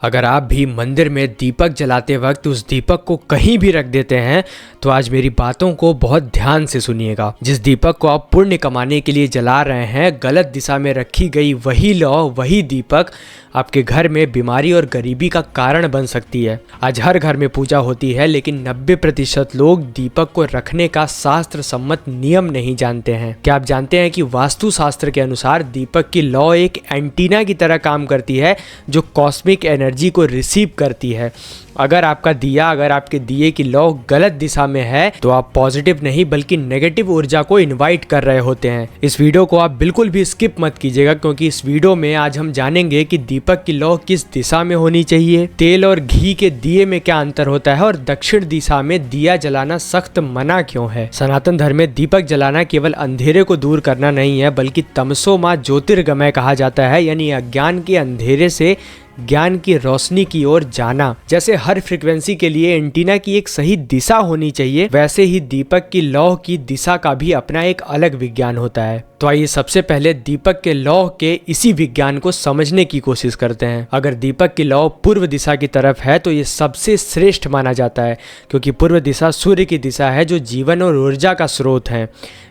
अगर आप भी मंदिर में दीपक जलाते वक्त उस दीपक को कहीं भी रख देते हैं तो आज मेरी बातों को बहुत ध्यान से सुनिएगा। जिस दीपक को आप पुण्य कमाने के लिए जला रहे हैं, गलत दिशा में रखी गई वही लौ, वही दीपक आपके घर में बीमारी और गरीबी का कारण बन सकती है। आज हर घर में पूजा होती है, लेकिन 90% लोग दीपक को रखने का शास्त्र सम्मत नियम नहीं जानते हैं। क्या आप जानते हैं कि वास्तु शास्त्र के अनुसार दीपक की लौ एक एंटीना की तरह काम करती है जो कॉस्मिक एनर्जी को रिसीव करती है। अगर आपके दिए की लौ गलत दिशा में है तो आप पॉजिटिव नहीं बल्कि नेगेटिव ऊर्जा को इनवाइट कर रहे होते हैं। इस वीडियो को आप बिल्कुल भी स्किप मत कीजिएगा, क्योंकि इस वीडियो में आज हम जानेंगे कि दीपक की लौ किस दिशा में होनी चाहिए, तेल और घी के दिए में क्या अंतर होता है और दक्षिण दिशा में दिया जलाना सख्त मना क्यों है। सनातन धर्म में दीपक जलाना केवल अंधेरे को दूर करना नहीं है, बल्कि तमसो मां ज्योतिर्गमय कहा जाता है, यानी अज्ञान के अंधेरे से ज्ञान की रोशनी की ओर जाना। जैसे हर फ्रीक्वेंसी के लिए एंटीना की एक सही दिशा होनी चाहिए, वैसे ही दीपक की लौ की दिशा का भी अपना एक अलग विज्ञान होता है। तो आइए सबसे पहले दीपक के लौ के इसी विज्ञान को समझने की कोशिश करते हैं। अगर दीपक की लौ पूर्व दिशा की तरफ है तो ये सबसे श्रेष्ठ माना जाता है, क्योंकि पूर्व दिशा सूर्य की दिशा है जो जीवन और ऊर्जा का स्रोत है।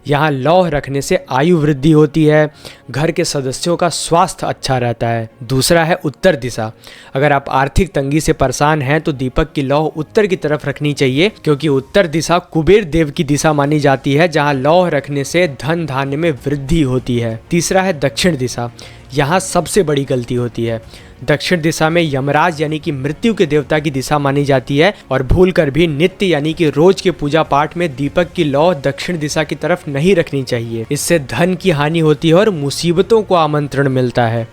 यहाँ लौ रखने से आयु वृद्धि होती है, घर के सदस्यों का स्वास्थ्य अच्छा रहता है। दूसरा है उत्तर दिशा। अगर आप आर्थिक तंगी से परेशान हैं तो दीपक की लौ उत्तर की तरफ रखनी चाहिए, क्योंकि उत्तर दिशा कुबेर देव की दिशा मानी जाती है, जहाँ लौ रखने से धन धान्य में वृद्धि होती है। तीसरा है दक्षिण दिशा। यहाँ सबसे बड़ी गलती होती है। दक्षिण दिशा में यमराज यानी कि मृत्यु के देवता की दिशा मानी जाती है, और भूलकर भी नित्य यानी कि रोज के पूजा पाठ में दीपक की लौ दक्षिण दिशा की तरफ नहीं रखनी चाहिए। इससे धन की हानि होती है और मुसीबतों को आमंत्रण मिलता है।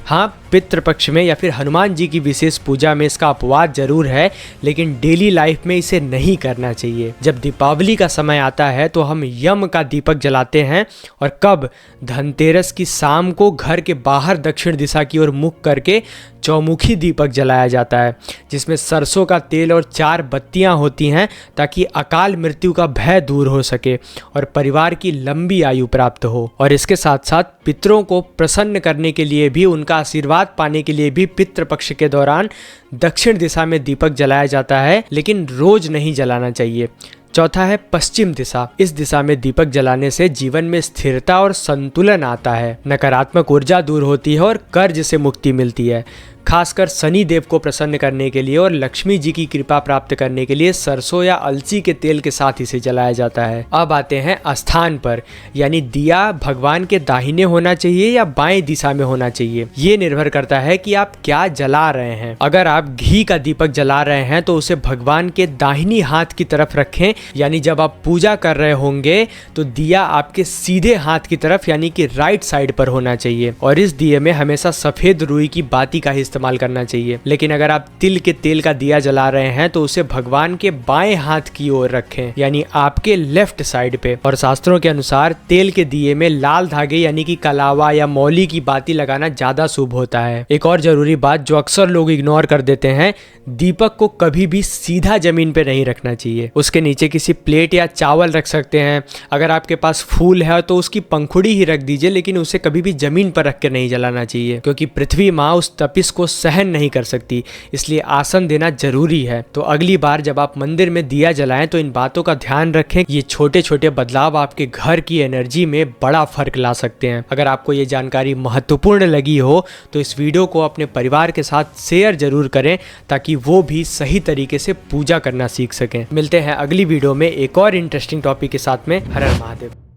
हाँ, पितृपक्ष में या फिर हनुमान जी की विशेष पूजा में इसका अपवाद जरूर है, लेकिन डेली लाइफ में इसे नहीं करना चाहिए। जब दीपावली का समय आता है तो हम यम का दीपक जलाते हैं, और कब? धनतेरस की शाम को घर के बाहर दक्षिण दिशा की ओर मुख करके चौमुखी दीपक जलाया जाता है, जिसमें सरसों का तेल और 4 बत्तियां होती हैं, ताकि अकाल मृत्यु का भय दूर हो सके और परिवार की लंबी आयु प्राप्त हो। और इसके साथ साथ पितरों को प्रसन्न करने के लिए भी, उनका आशीर्वाद पाने के लिए भी पितृपक्ष के दौरान दक्षिण दिशा में दीपक जलाया जाता है, लेकिन रोज नहीं जलाना चाहिए। चौथा है पश्चिम दिशा। इस दिशा में दीपक जलाने से जीवन में स्थिरता और संतुलन आता है, नकारात्मक ऊर्जा दूर होती है और कर्ज से मुक्ति मिलती है। खासकर शनि देव को प्रसन्न करने के लिए और लक्ष्मी जी की कृपा प्राप्त करने के लिए सरसों या अलसी के तेल के साथ इसे जलाया जाता है। अब आते हैं स्थान पर, यानी दिया भगवान के दाहिने होना चाहिए या बाएं दिशा में होना चाहिए। ये निर्भर करता है कि आप क्या जला रहे हैं। अगर आप घी का दीपक जला रहे हैं तो उसे भगवान के दाहिनी हाथ की तरफ रखें, यानी जब आप पूजा कर रहे होंगे तो दिया आपके सीधे हाथ की तरफ यानी कि राइट साइड पर होना चाहिए, और इस दिए में हमेशा सफेद रुई की बाती का इस्तेमाल करना चाहिए। लेकिन अगर आप तिल के तेल का दिया जला रहे हैं तो उसे भगवान के बाएं हाथ की ओर रखें, यानी आपके लेफ्ट साइड पे। और शास्त्रों के अनुसार तेल के दिए में लाल धागे यानी कि कलावा या मौली की बाती लगाना ज्यादा शुभ होता है। एक और जरूरी बात जो अक्सर लोग इग्नोर कर देते हैं, दीपक को कभी भी सीधा जमीन पे नहीं रखना चाहिए। उसके नीचे किसी प्लेट या चावल रख सकते हैं। अगर आपके पास फूल है तो उसकी पंखुड़ी ही रख दीजिए, लेकिन उसे कभी भी जमीन पर रख के नहीं जलाना चाहिए, क्योंकि पृथ्वी माँ उस तपिश को सहन नहीं कर सकती, इसलिए आसन देना जरूरी है। तो अगली बार जब आप मंदिर में दिया जलाएं तो इन बातों का ध्यान रखें। ये छोटे छोटे बदलाव आपके घर की एनर्जी में बड़ा फर्क ला सकते हैं। अगर आपको ये जानकारी महत्वपूर्ण लगी हो तो इस वीडियो को अपने परिवार के साथ शेयर जरूर करें, ताकि वो भी सही तरीके से पूजा करना सीख सकें। मिलते हैं अगली वीडियो में एक और इंटरेस्टिंग टॉपिक के साथ में। हर हर महादेव।